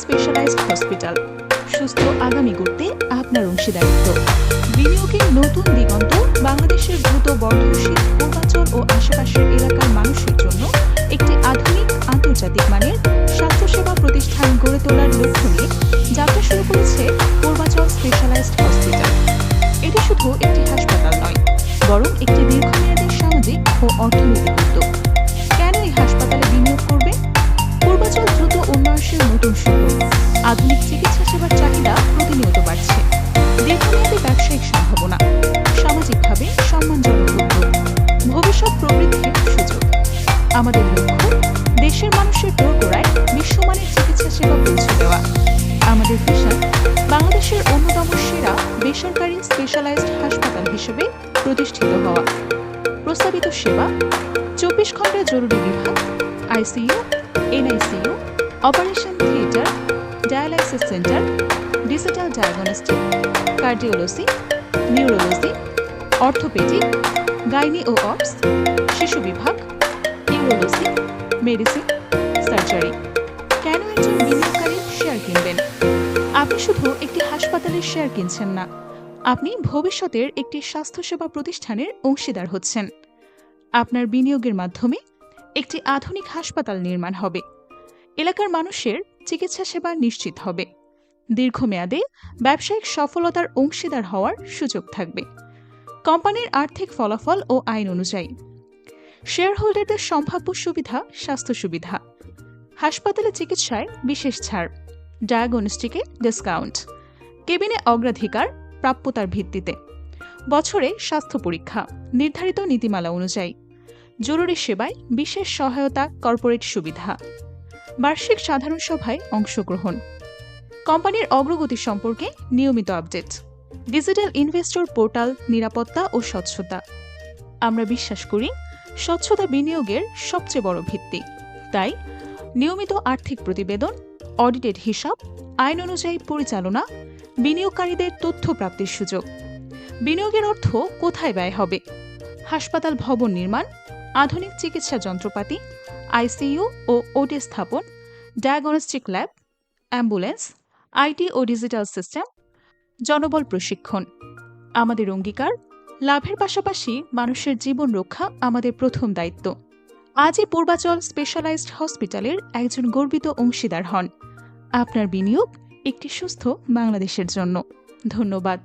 Specialised hospital, সুস্থ আগামী গড়তে আপনার অংশীদারিত্ব। বিনিয়োগের নতুন দিগন্ত, বাংলাদেশের দ্রুত বর্ধনশীল পূর্বাঞ্চল ও আশেপাশের এলাকার মানুষের জন্য একটি আধুনিক আন্তর্জাতিক মানের স্বাস্থ্যসেবা প্রতিষ্ঠান গড়ে তোলার লক্ষ্য নিয়ে যাত্রা শুরু করেছে পূর্বাঞ্চল স্পেশালাইজড হসপিটাল। এটি শুধু একটি হাসপাতাল নয়, বরং একটি দীর্ঘমেয়াদী সামাজিক ও অর্থনৈতিক উদ্যোগ। কেন এই হাসপাতালে বিনিয়োগ করবে? পূর্বাঞ্চল দ্রুত উন্নয়নশীল নতুন শহর, আধুনিক চিকিৎসা সেবার চাহিদা প্রতিনিয়ত বাড়ছে। দীর্ঘমেয়াদী ব্যবসায়িক সম্ভাবনা, সামাজিকভাবে সম্মানজনক উদ্যোগ, ভবিষ্যৎ প্রবৃদ্ধির সুযোগ। আমাদের লক্ষ্য দেশের মানুষের দোরগোড়ায় বিশ্বমানের চিকিৎসা সেবা পৌঁছে দেওয়া। আমাদের ভিশন বাংলাদেশের অন্যতম সেরা বেসরকারি স্পেশালাইজড হাসপাতাল হিসেবে প্রতিষ্ঠিত হওয়া। প্রস্তাবিত সেবা: 24 ঘন্টা জরুরি বিভাগ, ICU, NICU, operation theatre, dialysis centre, digital diagnostic, cardiology, neurology, orthopaedic, gynae ও অপস, শিশু বিভাগ, ইউরোলজি, মেডিসিন, সার্জারি। কেন একজন বিনিয়োগকারী শেয়ার কিনবেন? আপনি শুধু একটি হাসপাতালের শেয়ার কিনছেন না, আপনি ভবিষ্যতের একটি স্বাস্থ্যসেবা প্রতিষ্ঠানের অংশীদার হচ্ছেন। আপনার বিনিয়োগের মাধ্যমে একটি আধুনিক হাসপাতাল নির্মাণ হবে, এলাকার মানুষের চিকিৎসা সেবা নিশ্চিত হবে, দীর্ঘমেয়াদে ব্যবসায়িক সফলতার অংশীদার হওয়ার সুযোগ থাকবে। কোম্পানির আর্থিক ফলাফল ও আইন অনুযায়ী শেয়ার হোল্ডারদের সম্ভাব্য সুবিধা: স্বাস্থ্য সুবিধা, হাসপাতালে চিকিৎসায় বিশেষ ছাড়, ডায়াগনস্টিকে ডিসকাউন্ট, কেবিনে অগ্রাধিকার প্রাপ্যতার ভিত্তিতে, বছরে স্বাস্থ্য পরীক্ষা নির্ধারিত নীতিমালা অনুযায়ী, জরুরি সেবায় বিশেষ সহায়তা, কর্পোরেট সুবিধা, বার্ষিক সাধারণ সভায় অংশগ্রহণ, কোম্পানির অগ্রগতি সম্পর্কে নিয়মিত আপডেট, ডিজিটাল ইনভেস্টর পোর্টাল, নিরাপত্তা ও স্বচ্ছতা। আমরা বিশ্বাস করি স্বচ্ছতা বিনিয়োগের সবচেয়ে বড় ভিত্তি। তাই নিয়মিত আর্থিক প্রতিবেদন, অডিটেড হিসাব, আইন অনুযায়ী পরিচালনা, বিনিয়োগকারীদের তথ্য প্রাপ্তির সুযোগ। বিনিয়োগের অর্থ কোথায় ব্যয় হবে? হাসপাতাল ভবন নির্মাণ, আধুনিক চিকিৎসা যন্ত্রপাতি, আইসিইউ ও ওটি স্থাপন, ডায়াগনস্টিক ল্যাব, অ্যাম্বুলেন্স, আইটি ও ডিজিটাল সিস্টেম, জনবল প্রশিক্ষণ। আমাদের অঙ্গীকার, লাভের পাশাপাশি মানুষের জীবন রক্ষা আমাদের প্রথম দায়িত্ব। আজই পূর্বাঞ্চল স্পেশালাইজড হসপিটালের একজন গর্বিত অংশীদার হন। আপনার বিনিয়োগ একটি সুস্থ বাংলাদেশের জন্য। ধন্যবাদ।